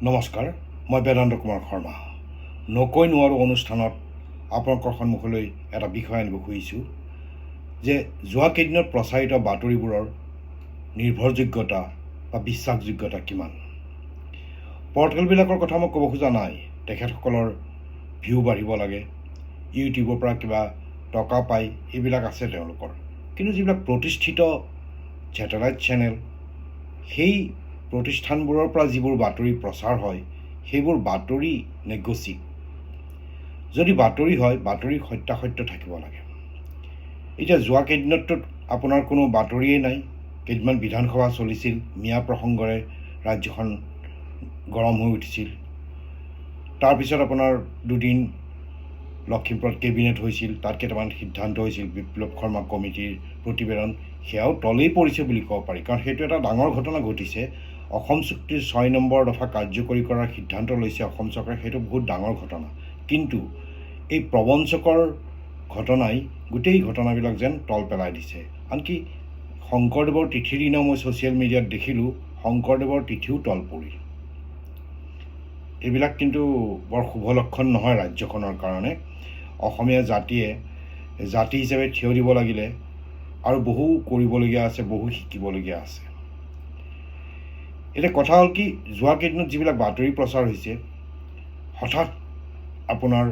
নমস্কাৰ, মই বেদান্ত কুমাৰ শৰ্মা। নকৈ নোৱাৰো অনুষ্ঠানত আপোনালোকৰ সন্মুখলৈ এটা বিষয় আনিব খুজিছোঁ যে যোৱা কেইদিনত প্ৰচাৰিত বাতৰিবোৰৰ নিৰ্ভৰযোগ্যতা বা বিশ্বাসযোগ্যতা কিমান। পৰ্টেলবিলাকৰ কথা মই ক'ব খোজা নাই, তেখেতসকলৰ ভিউ বাঢ়িব লাগে, ইউটিউবৰ পৰা কিবা টকা পায়, এইবিলাক আছে তেওঁলোকৰ। কিন্তু যিবিলাক প্ৰতিষ্ঠিত ছেটেলাইট চেনেল, সেই প্ৰতিষ্ঠানবোৰৰ পৰা যিবোৰ বাতৰি প্ৰচাৰ হয় সেইবোৰ বাতৰি নেগচি। যদি বাতৰি হয়, বাতৰিৰ সত্যাসত্য থাকিব লাগে। এতিয়া যোৱা কেইদিনততো আপোনাৰ কোনো বাতৰিয়েই নাই। কেইদিনমান বিধানসভা চলিছিল, মিয়া প্ৰসংগৰে ৰাজ্যখন গৰম হৈ উঠিছিল। তাৰপিছত আপোনাৰ দুদিন লখিমপুৰত কেবিনেট হৈছিল, তাত কেইটামান সিদ্ধান্ত হৈছিল, বিপ্লৱ শৰ্মা কমিটিৰ প্ৰতিবেদন, সেয়াও তলেই পৰিছে বুলি ক'ব পাৰি, কাৰণ সেইটো এটা ডাঙৰ ঘটনা ঘটিছে। অসম চুক্তিৰ ৬ নম্বৰ দফা কাৰ্যকৰী কৰাৰ সিদ্ধান্ত লৈছে অসম চৰকাৰে, সেইটো বহুত ডাঙৰ ঘটনা। কিন্তু এই প্ৰবঞ্চকৰ ঘটনাই গোটেই ঘটনাবিলাক যেন তল পেলাই দিছে। আনকি শংকৰদেৱৰ তিথিৰ দিনাও মই ছ'চিয়েল মিডিয়াত দেখিলোঁ শংকৰদেৱৰ তিথিও তল পৰিল। এইবিলাক কিন্তু বৰ শুভ লক্ষণ নহয় ৰাজ্যখনৰ কাৰণে। অসমীয়া জাতিয়ে জাতি হিচাপে থিয় দিব লাগিলে আৰু বহু কৰিবলগীয়া আছে, বহু শিকিবলগীয়া আছে। এতিয়া কথা হ'ল কি, যোৱা কেইদিনত যিবিলাক বাতৰি প্ৰচাৰ হৈছে, হঠাৎ আপোনাৰ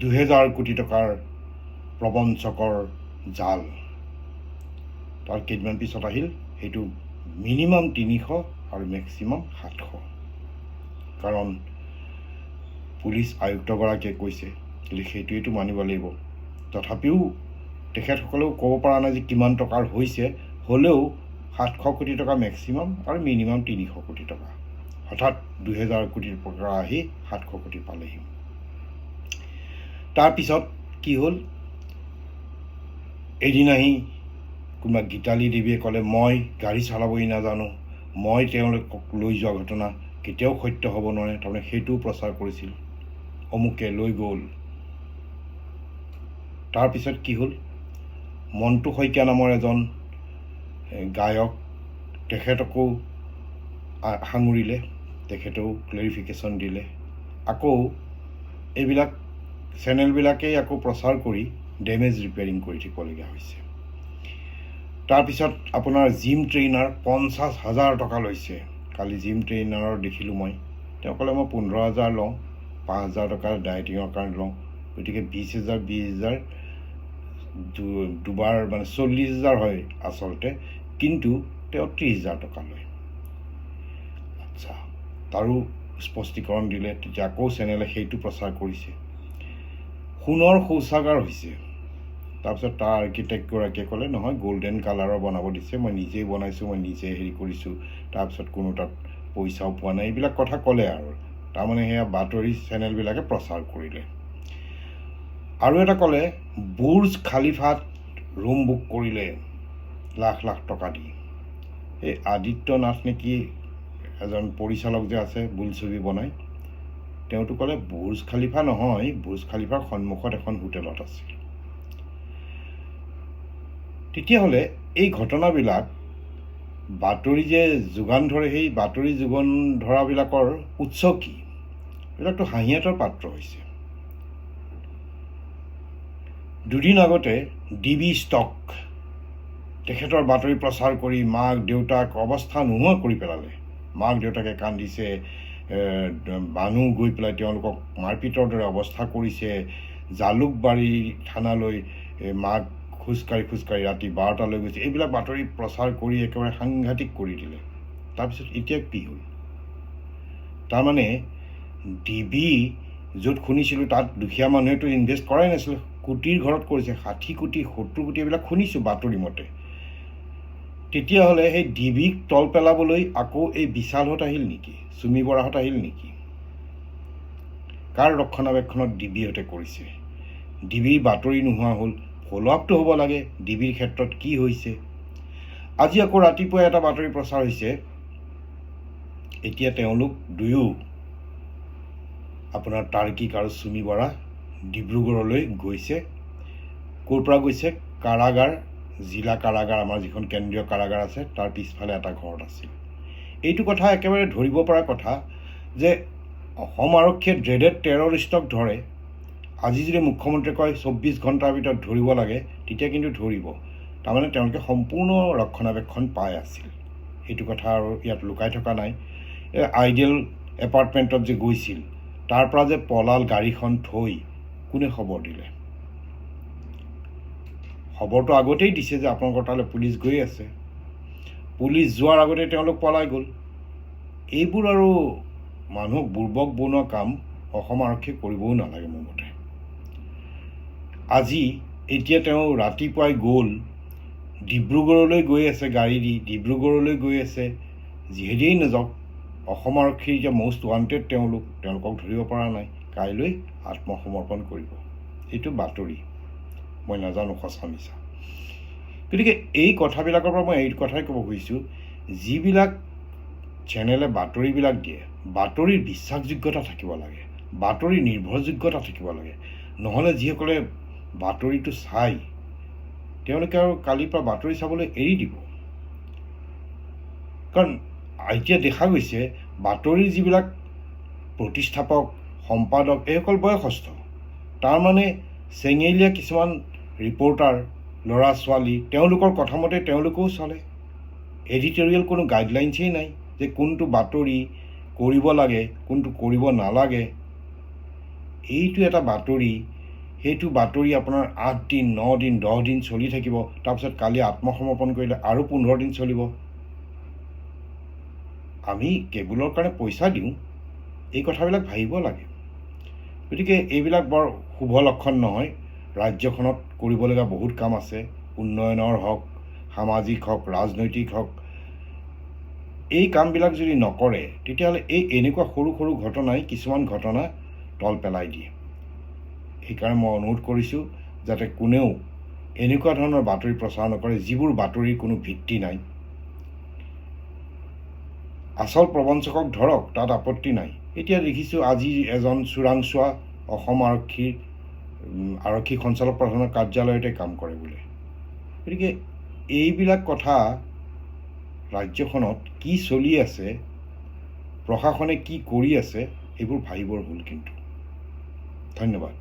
২০০০ কোটি টকাৰ প্ৰবঞ্চকৰ জাল, তাৰ কেইদিনমান পিছত আহিল সেইটো মিনিমাম ৩০০ আৰু মেক্সিমাম ৭০০। কাৰণ পুলিচ আয়ুক্তগৰাকীয়ে কৈছে, সেইটোৱেইতো মানিব লাগিব। তথাপিও তেখেতসকলেও ক'ব পৰা নাই যে কিমান টকাৰ হৈছে, হ'লেও ৭০০ কোটি টকা মেক্সিমাম আৰু মিনিমাম ৩০০ কোটি টকা। হঠাৎ ২০০০ কোটিৰ পৰা আহি ৭০০ কোটি পালেহি। তাৰপিছত কি হ'ল, এদিন আহি কোনোবা গীতালি দেৱীয়ে ক'লে মই গাড়ী চলাবই নাজানো, মই তেওঁলোকক লৈ যোৱা ঘটনা কেতিয়াও সত্য হ'ব নোৱাৰে, তাৰমানে সেইটোও প্ৰচাৰ কৰিছিল, অমুকে লৈ গ'ল। তাৰপিছত কি হ'ল, মণ্টু শইকীয়া নামৰ এজন গায়ক, তেখেতকো সাঙুৰিলে, তেখেতেও ক্লেৰিফিকেশ্যন দিলে। আকৌ এইবিলাক চেনেলবিলাকেই আকৌ প্ৰচাৰ কৰি ডেমেজ ৰিপেয়াৰিং কৰি থাকিবলগীয়া হৈছে। তাৰপিছত আপোনাৰ জিম ট্ৰেইনাৰ ৫০,০০০ টকা লৈছে। কালি জিম ট্ৰেইনাৰৰ দেখিলোঁ মই, তেওঁ ক'লে মই ১৫,০০০ লওঁ, ৫,০০০ টকা ডায়েটিঙৰ কাৰণে লওঁ, গতিকে ২০,০০০ দুবাৰ মানে ৪০,০০০ হয় আচলতে, কিন্তু তেওঁ ৩০,০০০ টকা লয়। আচ্ছা, তাৰো স্পষ্টীকৰণ দিলে। তেতিয়া আকৌ চেনেলে সেইটো প্ৰচাৰ কৰিছে, সোণৰ শৌচাগাৰ হৈছে। তাৰপিছত তাৰ আৰ্কিটেক্টগৰাকীয়ে ক'লে নহয়, গল্ডেন কালাৰৰ বনাব দিছে, মই নিজেই বনাইছোঁ, মই নিজে হেৰি কৰিছোঁ, তাৰপিছত কোনো তাত পইচাও পোৱা নাই, এইবিলাক কথা ক'লে আৰু। তাৰমানে সেয়া বাতৰি চেনেলবিলাকে প্ৰচাৰ কৰিলে। আৰু এটা ক'লে বুৰ্জ খালিফাত ৰুম বুক কৰিলে লাখ লাখ টকা দি। এই আদিত্য নাথ নেকি এজন পৰিচালক যে আছে, বোলছবি বনায়, তেওঁতো ক'লে বুৰ্জ খালিফা নহয়, বুৰ্জ খালিফাৰ সন্মুখত এখন হোটেলত আছিল। তেতিয়াহ'লে এই ঘটনাবিলাক বাতৰি যে যোগান ধৰে, সেই বাতৰি যোগান ধৰাবিলাকৰ উৎস কি? এইবিলাকতো হাঁহিয়াতৰ পাত্ৰ হৈছে। দুদিন আগতে DB ষ্টক তেখেতৰ বাতৰি প্ৰচাৰ কৰি মাক দেউতাক অৱস্থা নোহোৱা কৰি পেলালে। মাক দেউতাকে কান্দিছে, মানুহ গৈ পেলাই তেওঁলোকক মাৰপিটৰ দৰে অৱস্থা কৰিছে। জালুকবাৰী থানালৈ মাক খোজকাঢ়ি ৰাতি ১২টালৈ গৈছে। এইবিলাক বাতৰি প্ৰচাৰ কৰি একেবাৰে সাংঘাতিক কৰি দিলে। তাৰপিছত এতিয়া কি হ'ল, তাৰমানে DB য'ত শুনিছিলোঁ তাত দুখীয়া মানুহেতো ইনভেষ্ট কৰাই নাছিলে, কোটিৰ ঘৰত কৰিছে, ৬০ কোটি ৭০ কোটি এইবিলাক শুনিছোঁ বাতৰি মতে। তেতিয়াহ'লে সেই DBক তল পেলাবলৈ আকৌ এই বিশালহঁত আহিল নেকি, চুমি বৰাহঁত আহিল নেকি? কাৰ ৰক্ষণাবেক্ষণত DBহঁতে কৰিছে? DBৰ বাতৰি নোহোৱা হ'ল, ফ'ল' আপটো হ'ব লাগে, DBৰ ক্ষেত্ৰত কি হৈছে। আজি আকৌ ৰাতিপুৱা এটা বাতৰি প্ৰচাৰ হৈছে, এতিয়া তেওঁলোক দুয়ো আপোনাৰ তাৰ্কিক আৰু চুমি বৰা ডিব্ৰুগড়লৈ গৈছে। ক'ৰ পৰা গৈছে? কাৰাগাৰ, জিলা কাৰাগাৰ, আমাৰ যিখন কেন্দ্ৰীয় কাৰাগাৰ আছে তাৰ পিছফালে এটা ঘৰত আছিল। এইটো কথা একেবাৰে ধৰিব পৰা কথা যে অসম আৰক্ষীয়ে ড্ৰেডেড টেৰৰিষ্টক ধৰে, আজি যদি মুখ্যমন্ত্ৰীয়ে কয় 24 ঘণ্টাৰ ভিতৰত ধৰিব লাগে, তেতিয়া কিন্তু ধৰিব। তাৰমানে তেওঁলোকে সম্পূৰ্ণ ৰক্ষণাবেক্ষণ পাই আছিল। এইটো কথা আৰু ইয়াত লুকাই থকা নাই। আইডিয়েল এপাৰ্টমেণ্টত যে গৈছিল, তাৰ পৰা যে পলাল গাড়ীখন থৈ, কোনে খবৰ দিলে? খবৰটো আগতেই দিছে যে আপোনালোকৰ তালৈ পুলিচ গৈ আছে। পুলিচ যোৱাৰ আগতে তেওঁলোক পলাই গ'ল। এইবোৰ আৰু মানুহক বুৰ্বক বনোৱা কাম অসম আৰক্ষীয়ে কৰিবও নালাগে মোৰ মতে। আজি এতিয়া তেওঁ ৰাতিপুৱাই গ'ল, ডিব্ৰুগড়লৈ গৈ আছে, গাড়ী দি ডিব্ৰুগড়লৈ গৈ আছে। যিহেদিয়েই নাযাওক, অসম আৰক্ষীৰ এতিয়া মষ্ট ৱান্টেড তেওঁলোকক ধৰিব পৰা নাই। কাইলৈ আত্মসমৰ্পণ কৰিব, এইটো বাতৰি, মই নাজানো সঁচা মিছা। গতিকে এই কথাবিলাকৰ পৰা মই এই কথাই ক'ব খুজিছোঁ, যিবিলাক চেনেলে বাতৰিবিলাক দিয়ে, বাতৰিৰ বিশ্বাসযোগ্যতা থাকিব লাগে, বাতৰিৰ নিৰ্ভৰযোগ্যতা থাকিব লাগে। নহ'লে যিসকলে বাতৰিটো চাই, তেওঁলোকে আৰু কালিৰ পৰা বাতৰি চাবলৈ এৰি দিব। কাৰণ এতিয়া দেখা গৈছে বাতৰিৰ যিবিলাক প্ৰতিষ্ঠাপক, সম্পাদক, এইসকল বয়সস্থ। তাৰমানে চেঙেলীয়া কিছুমান ৰিপৰ্টাৰ, ল'ৰা ছোৱালী, তেওঁলোকৰ কথামতে তেওঁলোকেও চলে। এডিটৰিয়েল কোনো গাইডলাইনছেই নাই যে কোনটো বাতৰি কৰিব লাগে, কোনটো কৰিব নালাগে। এইটো এটা বাতৰি, সেইটো বাতৰি আপোনাৰ 8 দিন, 9 দিন, 10 দিন চলি থাকিব। তাৰপিছত কালি আত্মসমৰ্পণ কৰিলে আৰু 15 দিন চলিব। আমি কেবুলৰ কাৰণে পইচা দিওঁ, এই কথাবিলাক ভাবিব লাগে। গতিকে এইবিলাক বৰ শুভ লক্ষণ নহয়। ৰাজ্যখনত কৰিবলগীয়া বহুত কাম আছে, উন্নয়নৰ হওক, সামাজিক হওক, ৰাজনৈতিক হওক। এই কামবিলাক যদি নকৰে, তেতিয়াহ'লে এনেকুৱা সৰু সৰু ঘটনাই কিছুমান ঘটনা তল পেলাই দিয়ে। সেইকাৰণে মই অনুৰোধ কৰিছোঁ যাতে কোনেও এনেকুৱা ধৰণৰ বাতৰি প্ৰচাৰ নকৰে, যিবোৰ বাতৰিৰ কোনো ভিত্তি নাই। আচল প্ৰবঞ্চকক ধৰক, তাত আপত্তি নাই। এতিয়া দেখিছোঁ আজি এজন চোৰাংচোৱা অসম আৰক্ষী সঞ্চালক প্ৰধানৰ কাৰ্যালয়তে কাম কৰে বোলে। গতিকে এইবিলাক কথা ৰাজ্যখনত কি চলি আছে, প্ৰশাসনে কি কৰি আছে, এইবোৰ ভাবিবৰ হ'ল কিন্তু। ধন্যবাদ।